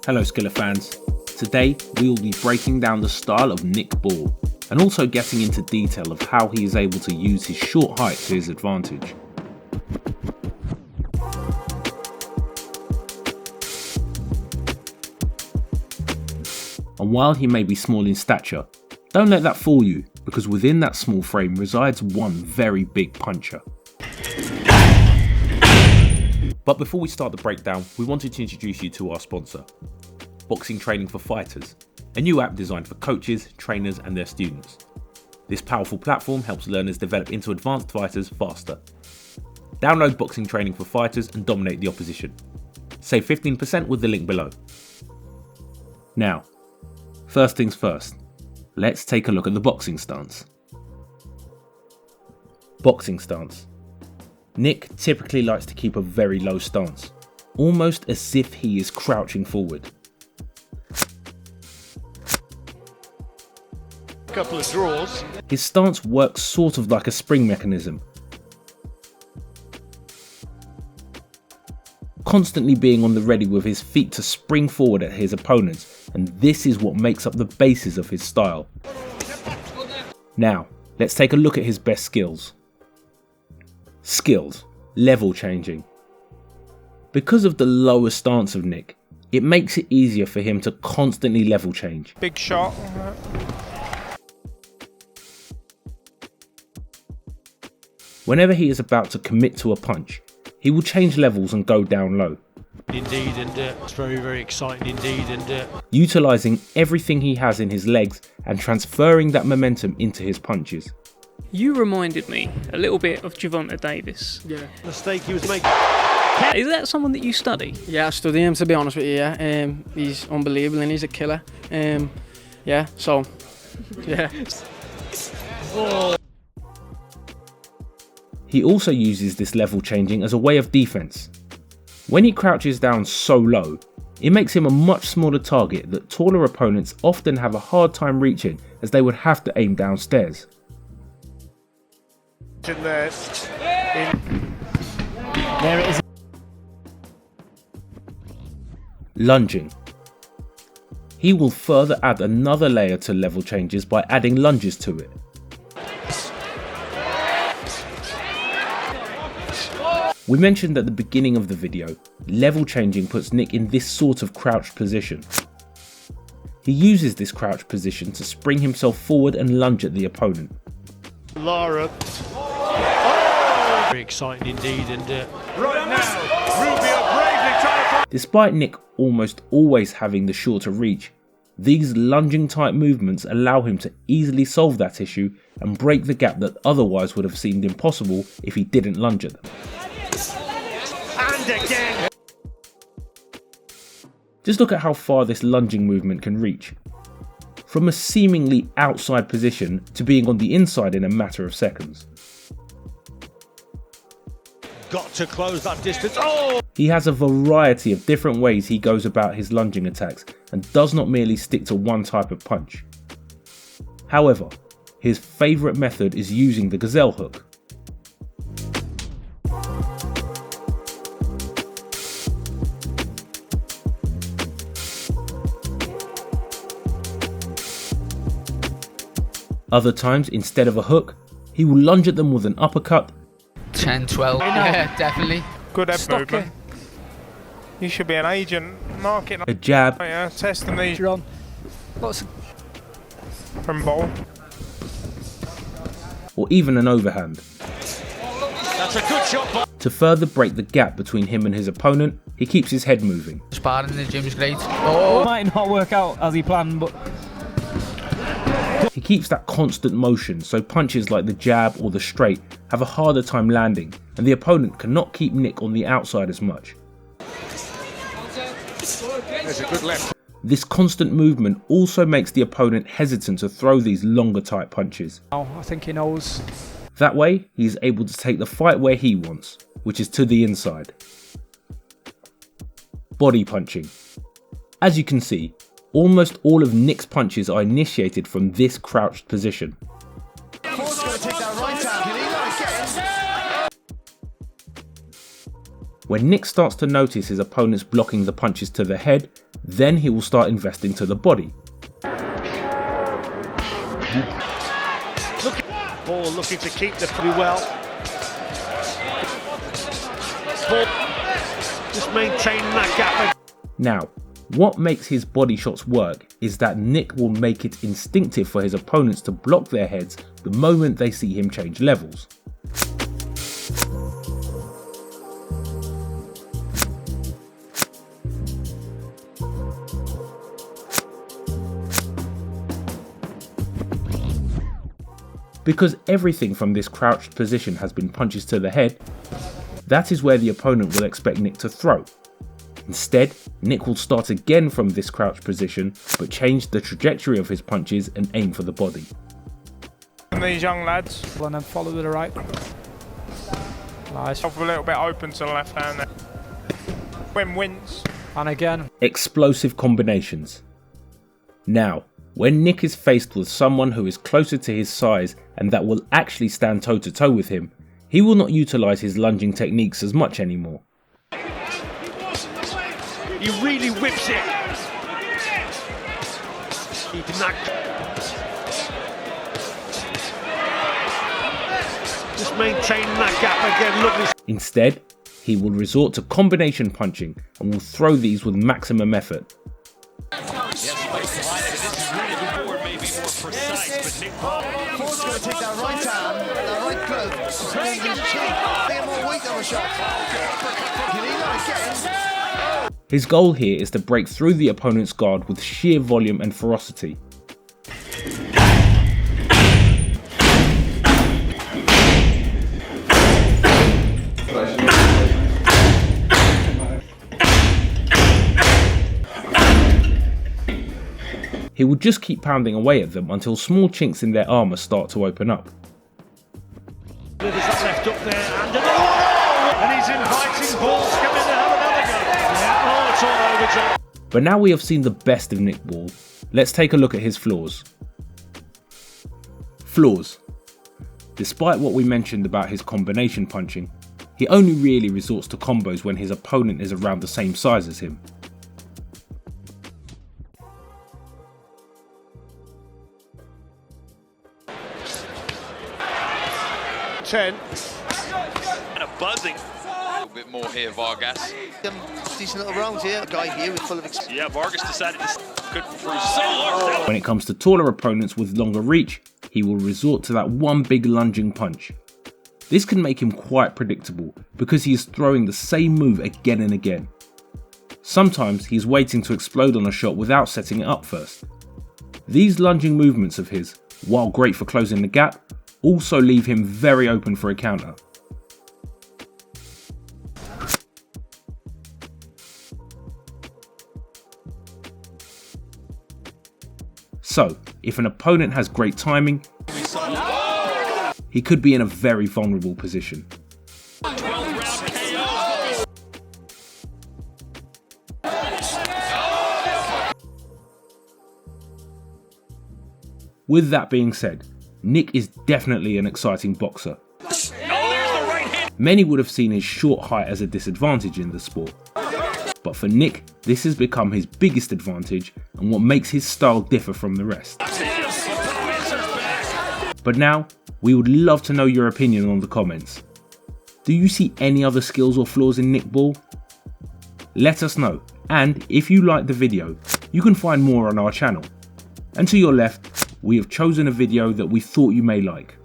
Hello Skillr fans, today we will be breaking down the style of Nick Ball and also getting into detail of how he is able to use his short height to his advantage. And while he may be small in stature, don't let that fool you, because within that small frame resides one very big puncher. But before we start the breakdown, we wanted to introduce you to our sponsor, Boxing Training for Fighters, a new app designed for coaches, trainers and their students. This powerful platform helps learners develop into advanced fighters faster. Download Boxing Training for Fighters and dominate the opposition. Save 15% with the link below. Now, first things first, let's take a look at the boxing stance. Boxing stance. Nick typically likes to keep a very low stance, almost as if he is crouching forward. Couple of draws. His stance works sort of like a spring mechanism, constantly being on the ready with his feet to spring forward at his opponents, and this is what makes up the basis of his style. Now, let's take a look at his best skills. Skills, level changing. Because of the lower stance of Nick, it makes it easier for him to constantly level change. Big shot. Whenever he is about to commit to a punch, he will change levels and go down low. Indeed, and it's very, very exciting indeed, and utilising everything he has in his legs and transferring that momentum into his punches. You reminded me a little bit of Gervonta Davis. yeah, mistake he was making. Is that someone that you study? Yeah, I study him, to be honest with you, yeah. He's unbelievable and he's a killer. Yeah, so, yeah. He also uses this level changing as a way of defense. When he crouches down so low, it makes him a much smaller target that taller opponents often have a hard time reaching, as they would have to aim downstairs. There There it is. Lunging. He will further add another layer to level changes by adding lunges to it. We mentioned at the beginning of the video, level changing puts Nick in this sort of crouched position. He uses this crouched position to spring himself forward and lunge at the opponent. Lara. Very exciting indeed, and Right now, Rubio bravely trying to find. Despite Nick almost always having the shorter reach, these lunging type movements allow him to easily solve that issue and break the gap that otherwise would have seemed impossible if he didn't lunge at them. And again. Just look at how far this lunging movement can reach. From a seemingly outside position to being on the inside in a matter of seconds. got to close that distance. Oh! He has a variety of different ways he goes about his lunging attacks and does not merely stick to one type of punch. However, his favourite method is using the gazelle hook. Other times, instead of a hook, he will lunge at them with an uppercut, 10, 12, yeah, definitely. Good head movement. You should be an agent marketing. a jab, Yeah, testing these You're on. Lots of from ball. or even an overhand. That's a good shot, but To further break the gap between him and his opponent, he keeps his head moving. Sparring in the gym's great. Oh, might not work out as he planned, but He keeps that constant motion, so punches like the jab or the straight have a harder time landing, and the opponent cannot keep Nick on the outside as much. There's a good left. This constant movement also makes the opponent hesitant to throw these longer type punches. I think he knows. That way, he is able to take the fight where he wants, which is to the inside. Body punching. As you can see, almost all of Nick's punches are initiated from this crouched position. When Nick starts to notice his opponents blocking the punches to the head, then he will start investing to the body. Ball looking to keep the pretty well. Ball just maintaining that gap. Now, what makes his body shots work is that Nick will make it instinctive for his opponents to block their heads the moment they see him change levels. Because everything from this crouched position has been punches to the head, that is where the opponent will expect Nick to throw. Instead, Nick will start again from this crouched position, but change the trajectory of his punches and aim for the body. And these young lads, and then follow with the right. Nice. off a little bit open to the left hand there. Wins. And again. Explosive combinations. Now, when Nick is faced with someone who is closer to his size and that will actually stand toe to toe with him, he will not utilise his lunging techniques as much anymore. He really whips it. Keeping that. Just maintaining that gap again. Lovely. Instead, he will resort to combination punching and will throw these with maximum effort. His goal here is to break through the opponent's guard with sheer volume and ferocity. He will just keep pounding away at them until small chinks in their armour start to open up. There's that left up there and another one! And he's inviting balls coming to have another go. Yeah, oh, it's all over, John. But now we have seen the best of Nick Ball, let's take a look at his flaws. Flaws. Despite what we mentioned about his combination punching, he only really resorts to combos when his opponent is around the same size as him. And a buzzing. A little bit more here, Vargas. Decent little rounds here. A guy here with full of experience. Yeah, Vargas decided to good through so long. When it comes to taller opponents with longer reach, he will resort to that one big lunging punch. This can make him quite predictable because he is throwing the same move again and again. Sometimes he is waiting to explode on a shot without setting it up first. These lunging movements of his, while great for closing the gap, also leave him very open for a counter. So, if an opponent has great timing, he could be in a very vulnerable position. With that being said, Nick is definitely an exciting boxer. Many would have seen his short height as a disadvantage in the sport. But for Nick, this has become his biggest advantage and what makes his style differ from the rest. But now, we would love to know your opinion on the comments. Do you see any other skills or flaws in Nick Ball? Let us know, and if you liked the video, you can find more on our channel. And to your left, we have chosen a video that we thought you may like.